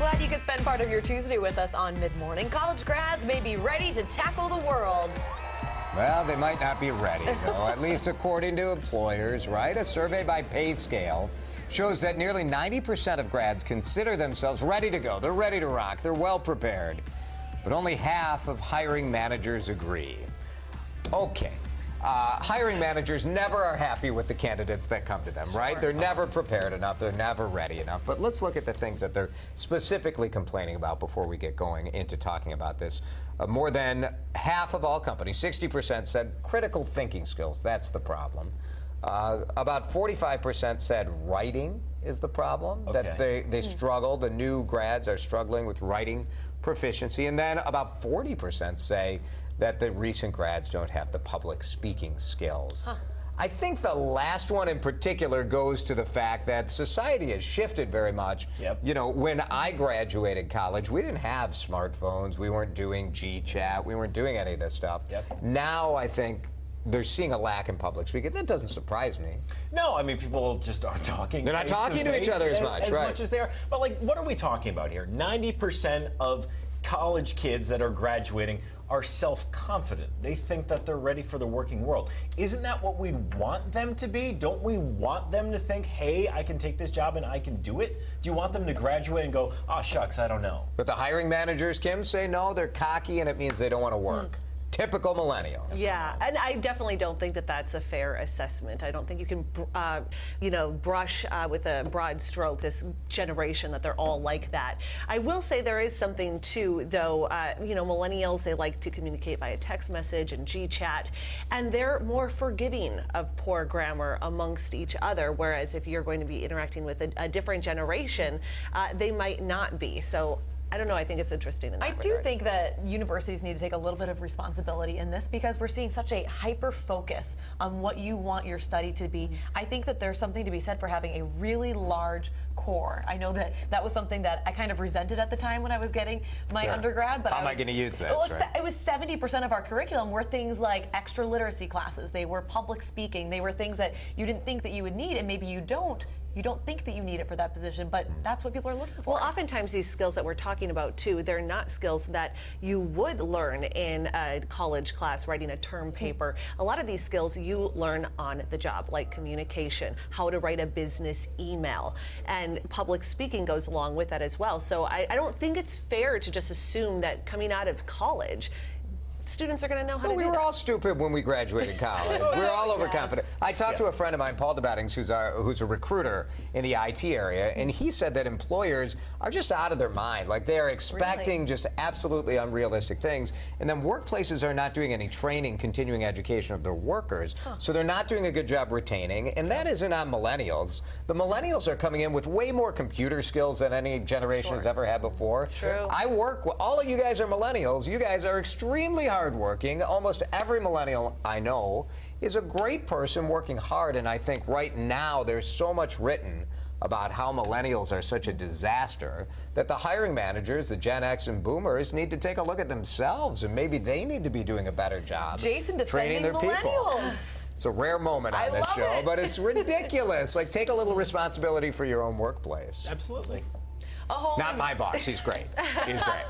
Glad you could spend part of your Tuesday with us on Mid-Morning. College grads may be ready to tackle the world. Well, they might not be ready, though, at least according to employers, right? A survey by PayScale shows that nearly 90% of grads consider themselves ready to go. They're ready to rock. They're well prepared. But only half of hiring managers agree. Okay. Hiring managers never are happy with the candidates that come to them, right? They're never prepared enough. They're never ready enough. But let's look at the things that they're specifically complaining about before we get going into talking about this. More than half of all companies, 60%, said critical thinking skills. That's the problem. About 45% said writing is the problem, that they struggle. The new grads are struggling with writing proficiency. And then about 40% say that the recent grads don't have the public speaking skills. I think the last one in particular goes to the fact that society has shifted very much. You know, when I graduated college, we didn't have smartphones. We weren't doing G-Chat. We weren't doing any of this stuff. Now I think they're seeing a lack in public speaking. That doesn't surprise me. No, I mean, people just aren't talking. They're not talking to each other as much, right? As much as they are. But, like, what are we talking about here? 90% of college kids that are graduating are self-confident. They think that they're ready for the working world. Isn't that what we want them to be? Don't we want them to think, hey, I can take this job and I can do it? Do you want them to graduate and go, oh, shucks, I don't know? But the hiring managers, Kim, say no, they're cocky and it means they don't want to work. Typical millennials. Yeah, and I definitely don't think that that's a fair assessment. I don't think you can, brush with a broad stroke this generation that they're all like that. I will say there is something too, though. Millennials, they like to communicate via text message and G-Chat, and they're more forgiving of poor grammar amongst each other. Whereas if you're going to be interacting with a different generation, they might not be. So I don't know. I think it's interesting in that regard. I do think that universities need to take a little bit of responsibility in this because we're seeing such a hyper focus on what you want your study to be. I think that there's something to be said for having a really large core. I know that that was something that I kind of resented at the time when I was getting my undergrad. But how am I going to use this? It was 70% of our curriculum were things like extra literacy classes. They were public speaking. They were things that you didn't think that you would need, and maybe you don't. You don't think that you need it for that position, but that's what people are looking for. Well, oftentimes these skills that we're talking about too, they're not skills that you would learn in a college class writing a term paper. A lot of these skills you learn on the job, like communication, how to write a business email, and public speaking goes along with that as well. So I don't think it's fair to just assume that coming out of college, students are going to know how to do that. We were all stupid when we graduated college. We were all overconfident. I talked to a friend of mine, Paul DeBattings, who's a recruiter in the IT area, and he said that employers are just out of their mind. Like, they are expecting just absolutely unrealistic things, and then workplaces are not doing any training, continuing education of their workers, so they're not doing a good job retaining, and that isn't on millennials. The millennials are coming in with way more computer skills than any generation has ever had before. It's true. I work with, all of you guys are millennials. You guys are extremely hardworking. Almost every millennial I know is a great person working hard, and I think right now there's so much written about how millennials are such a disaster that the hiring managers, the Gen X and Boomers, need to take a look at themselves, and maybe they need to be doing a better job training their people. It's a rare moment on this show, but it's ridiculous. Like, take a little responsibility for your own workplace. Absolutely. Not my boss. He's great. He's great.